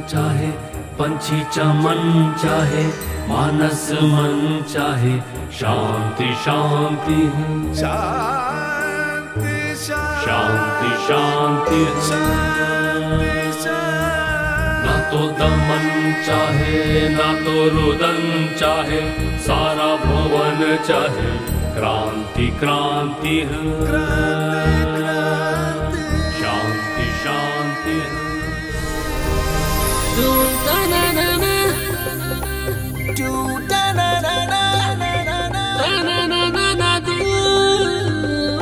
चाहे पंछी चमन चाहे मानस मन चाहे शांति शांति है शांति शांति ना तो दमन चाहे ना तो रुदन चाहे सारा भुवन चाहे क्रांति क्रांति है शांति शांति है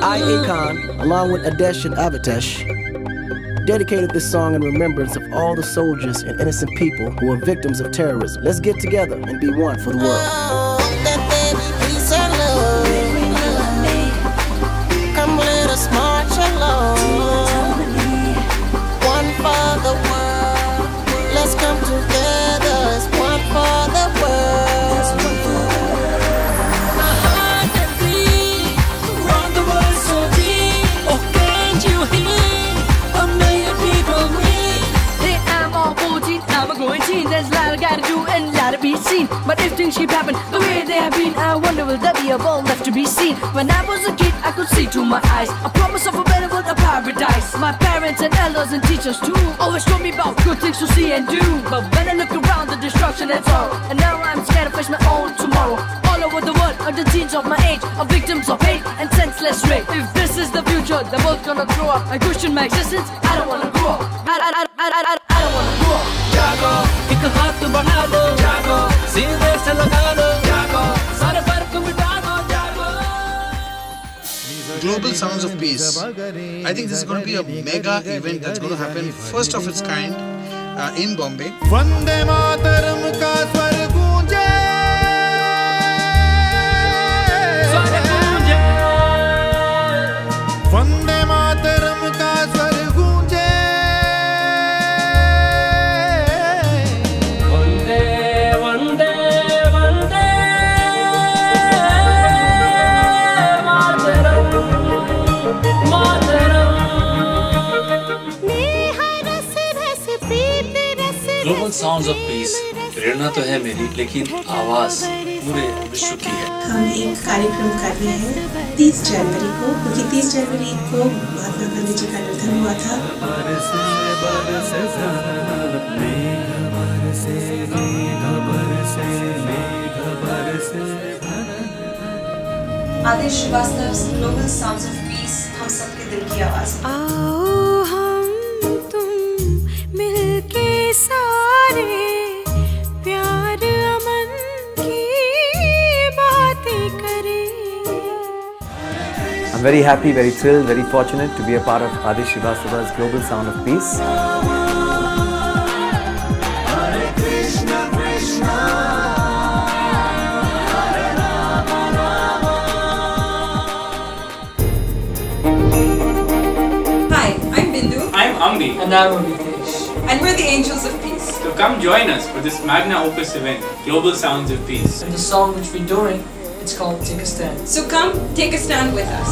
I, Akon, along with Adesh and Avitesh, dedicated this song in remembrance of all the soldiers and innocent people who were victims of terrorism. Let's get together and be one for the world. Come let us march along. One for the world. Let's come together as one for the world. There's a lot I gotta do and a lot to be seen. But if things keep happening the way they have been, I wonder will there be a world left to be seen? When I was a kid, I could see through my eyes a promise of a better world, a paradise. My parents and elders and teachers too always told me about good things to see and do. But when I look around, the destruction and sorrow, and now I'm scared to face my own tomorrow. All over the world are the teens of my age, are victims of hate and senseless rape. If this is the future, the world's gonna grow up. I question my existence, I don't wanna grow up. I don't wanna grow up. जागो एक हाथ बढ़ा दो जागो सीधे से लगा दो जागो सारे फर्क मिटा दो जागो Global Sounds of Peace. I think this is going to be a mega event that's going to happen first of its kind in Bombay. Vande Mataram ka swar gooje swar gooje Vande Mataram ka swar gooje global sounds of peace प्रेरणा तो है मेरी, लेकिन आवाज पूरे विश्व की है। हम एक कार्यक्रम कर रहे हैं 30 जनवरी को, क्योंकि 30 जनवरी को महात्मा गांधी जी का निधन हुआ था। Aadesh Shrivastava, global sounds of peace, हम सबके दिल की आवाज। सारे प्यार अमन की बातें करें। I'm very happy, very thrilled, very fortunate to be a part of Adish Srivastava's Global Sound of Peace. Hare Krishna Krishna Hare Rama Rama. Hi, I'm Bindu. I'm Ambi. And I'm Ambi. And we're the Angels of Peace. So come join us for this Magna Opus event, Global Sounds of Peace. And the song which we're doing, it's called Take a Stand. So come, take a stand with us.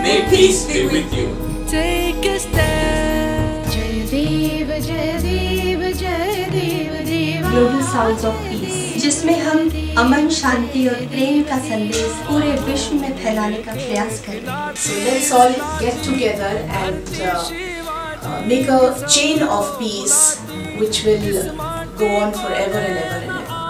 May peace be with you. Take a stand. Jai Dev, Jai Dev, Jai Dev, Deva. Global Sounds of Peace, जिसमें हम अमन, शांति और प्रेम का संदेश पूरे विश्व में फैलाने का प्रयास करें। So let's all get together and make a chain of peace which will go on forever and ever and ever.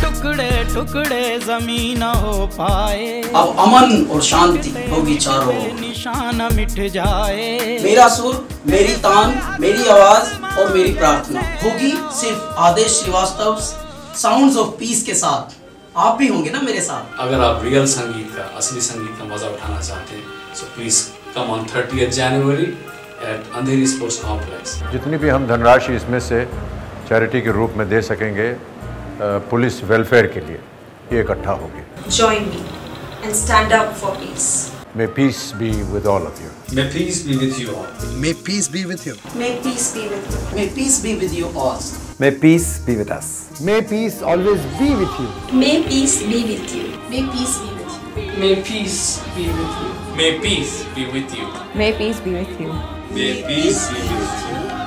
टुकड़े टुकड़े जमीन हो पाए। अब अमन और शांति होगी चारों ओर, निशान मिट जाए। मेरा सुर, मेरी तान, मेरी आवाज और मेरी प्रार्थना होगी सिर्फ आदेश श्रीवास्तव साउंड्स ऑफ पीस के साथ। आप भी होंगे ना मेरे साथ? अगर आप रियल संगीत का, असली संगीत का मजा उठाना चाहते हैं, so please come on 30th January at Andheri sports complex. जितनी भी हम धनराशि इसमें से चैरिटी के रूप में दे सकेंगे पुलिस वेलफेयर के लिए, ये इकट्ठा होगी। Join me and stand up for peace. May peace be with all of you. May peace be with you all. May peace be with you. May peace be with you. May peace be with you all. May peace be with us. May peace always be with you. May peace be with you. May peace be with you. May peace be with you. May peace be with you. May peace be with you. May peace be with you.